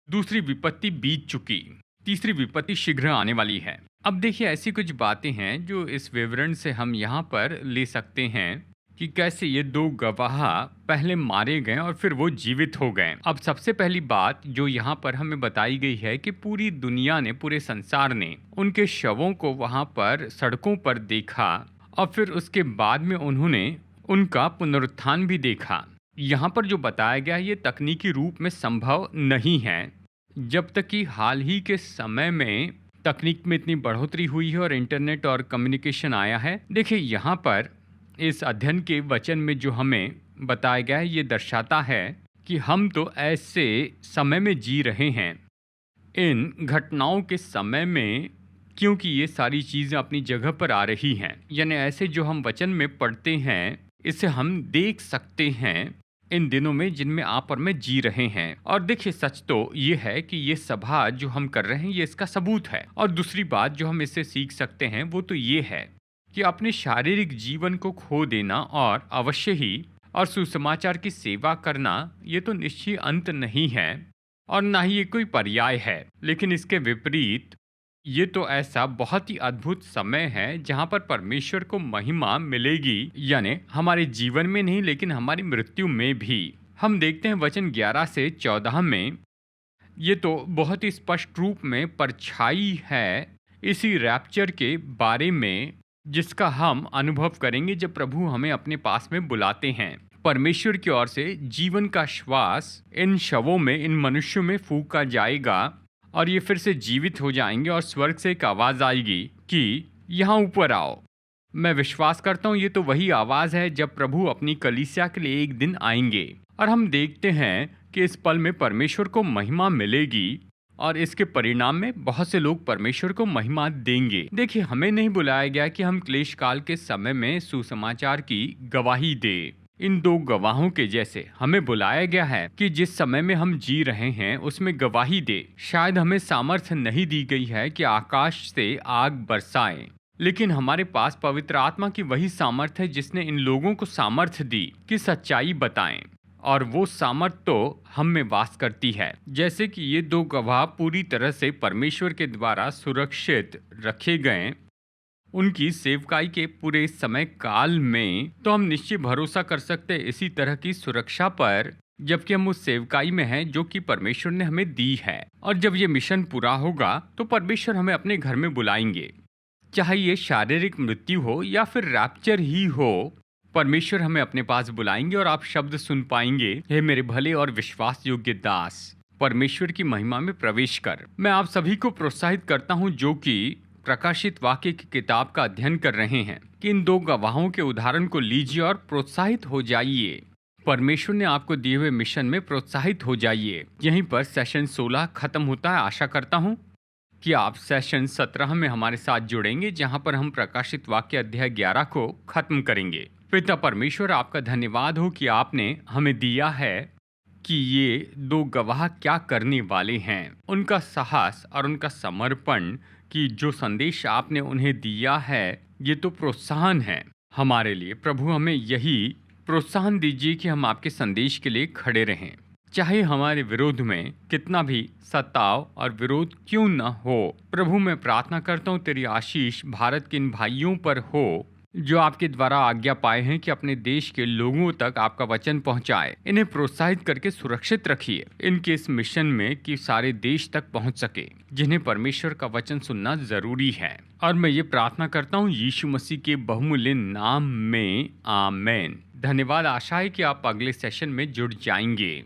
दूसरी विपत्ति बीत चुकी, तीसरी विपत्ति शीघ्र आने वाली है। अब देखिए, ऐसी कुछ बातें हैं जो इस विवरण से हम यहाँ पर ले सकते हैं कि कैसे ये 2 गवाह पहले मारे गए और फिर वो जीवित हो गए। अब सबसे पहली बात जो यहाँ पर हमें बताई गई है कि पूरी दुनिया ने, पूरे संसार ने उनके शवों को वहाँ पर सड़कों पर देखा और फिर उसके बाद में उन्होंने उनका पुनरुत्थान भी देखा। यहाँ पर जो बताया गया है ये तकनीकी रूप में संभव नहीं है, जब तक कि हाल ही के समय में तकनीक में इतनी बढ़ोतरी हुई है और इंटरनेट और कम्युनिकेशन आया है। देखिए, यहाँ पर इस अध्ययन के वचन में जो हमें बताया गया है ये दर्शाता है कि हम तो ऐसे समय में जी रहे हैं, इन घटनाओं के समय में, क्योंकि ये सारी चीज़ें अपनी जगह पर आ रही हैं। यानी ऐसे जो हम वचन में पढ़ते हैं इसे हम देख सकते हैं इन दिनों में जिनमें आप और मैं जी रहे हैं। और देखिए, सच तो ये है कि ये सभा जो हम कर रहे हैं ये इसका सबूत है। और दूसरी बात जो हम इससे सीख सकते हैं वो तो ये है कि अपने शारीरिक जीवन को खो देना और अवश्य ही और सुसमाचार की सेवा करना ये तो निश्चय अंत नहीं है और ना ही ये कोई पर्याय है। लेकिन इसके विपरीत ये तो ऐसा बहुत ही अद्भुत समय है जहाँ पर परमेश्वर को महिमा मिलेगी, यानी हमारे जीवन में नहीं लेकिन हमारी मृत्यु में भी। हम देखते हैं वचन 11 से 14 में, ये तो बहुत ही स्पष्ट रूप में परछाई है इसी रैप्चर के बारे में, जिसका हम अनुभव करेंगे जब प्रभु हमें अपने पास में बुलाते हैं। परमेश्वर की ओर से जीवन का श्वास इन शवों में, इन मनुष्यों में फूंका जाएगा और ये फिर से जीवित हो जाएंगे और स्वर्ग से एक आवाज आएगी कि यहाँ ऊपर आओ। मैं विश्वास करता हूँ ये तो वही आवाज है जब प्रभु अपनी कलीसिया के लिए एक दिन आएंगे। और हम देखते हैं कि इस पल में परमेश्वर को महिमा मिलेगी और इसके परिणाम में बहुत से लोग परमेश्वर को महिमा देंगे। देखिए, हमें नहीं बुलाया गया कि हम क्लेश काल के समय में सुसमाचार की गवाही दें। इन दो गवाहों के जैसे हमें बुलाया गया है कि जिस समय में हम जी रहे हैं उसमें गवाही दे। शायद हमें सामर्थ्य नहीं दी गई है कि आकाश से आग बरसाएं, लेकिन हमारे पास पवित्र आत्मा की वही सामर्थ्य है जिसने इन लोगों को सामर्थ्य दी कि सच्चाई बताएं, और वो सामर्थ्य तो हम में वास करती है। जैसे कि ये दो गवाह पूरी तरह से परमेश्वर के द्वारा सुरक्षित रखे गए उनकी सेवकाई के पूरे समय काल में, तो हम निश्चित भरोसा कर सकते हैं इसी तरह की सुरक्षा पर, जबकि हम उस सेवकाई में हैं जो कि परमेश्वर ने हमें दी है। और जब ये मिशन पूरा होगा तो परमेश्वर हमें अपने घर में बुलाएंगे, चाहे ये शारीरिक मृत्यु हो या फिर रैप्चर ही हो। परमेश्वर हमें अपने पास बुलाएंगे और आप शब्द सुन पाएंगे, हे मेरे भले और विश्वास योग्य दास, परमेश्वर की महिमा में प्रवेश कर। मैं आप सभी को प्रोत्साहित करता हूं जो कि प्रकाशित वाक्य की किताब का अध्ययन कर रहे हैं कि इन दो गवाहों के उदाहरण को लीजिए और प्रोत्साहित हो जाइए। परमेश्वर ने आपको दिए हुए मिशन में प्रोत्साहित हो जाइए। यहीं पर सेशन 16 खत्म होता है। आशा करता हूं कि आप सेशन 17 में हमारे साथ जुड़ेंगे, जहां पर हम प्रकाशित वाक्य अध्याय 11 को खत्म करेंगे। पिता परमेश्वर, आपका धन्यवाद हो कि आपने हमें दिया है कि ये दो गवाह क्या करने वाले हैं। उनका साहस और उनका समर्पण कि जो संदेश आपने उन्हें दिया है, ये तो प्रोत्साहन है हमारे लिए। प्रभु, हमें यही प्रोत्साहन दीजिए कि हम आपके संदेश के लिए खड़े रहें, चाहे हमारे विरोध में कितना भी सताव और विरोध क्यों न हो। प्रभु, मैं प्रार्थना करता हूँ तेरी आशीष भारत के इन भाइयों पर हो जो आपके द्वारा आज्ञा पाए हैं कि अपने देश के लोगों तक आपका वचन पहुंचाए। इन्हें प्रोत्साहित करके सुरक्षित रखिए इनके इस मिशन में कि सारे देश तक पहुंच सके जिन्हें परमेश्वर का वचन सुनना जरूरी है। और मैं ये प्रार्थना करता हूँ यीशु मसीह के बहुमूल्य नाम में, आमेन। धन्यवाद। आशा है कि आप अगले सेशन में जुड़ जाएंगे।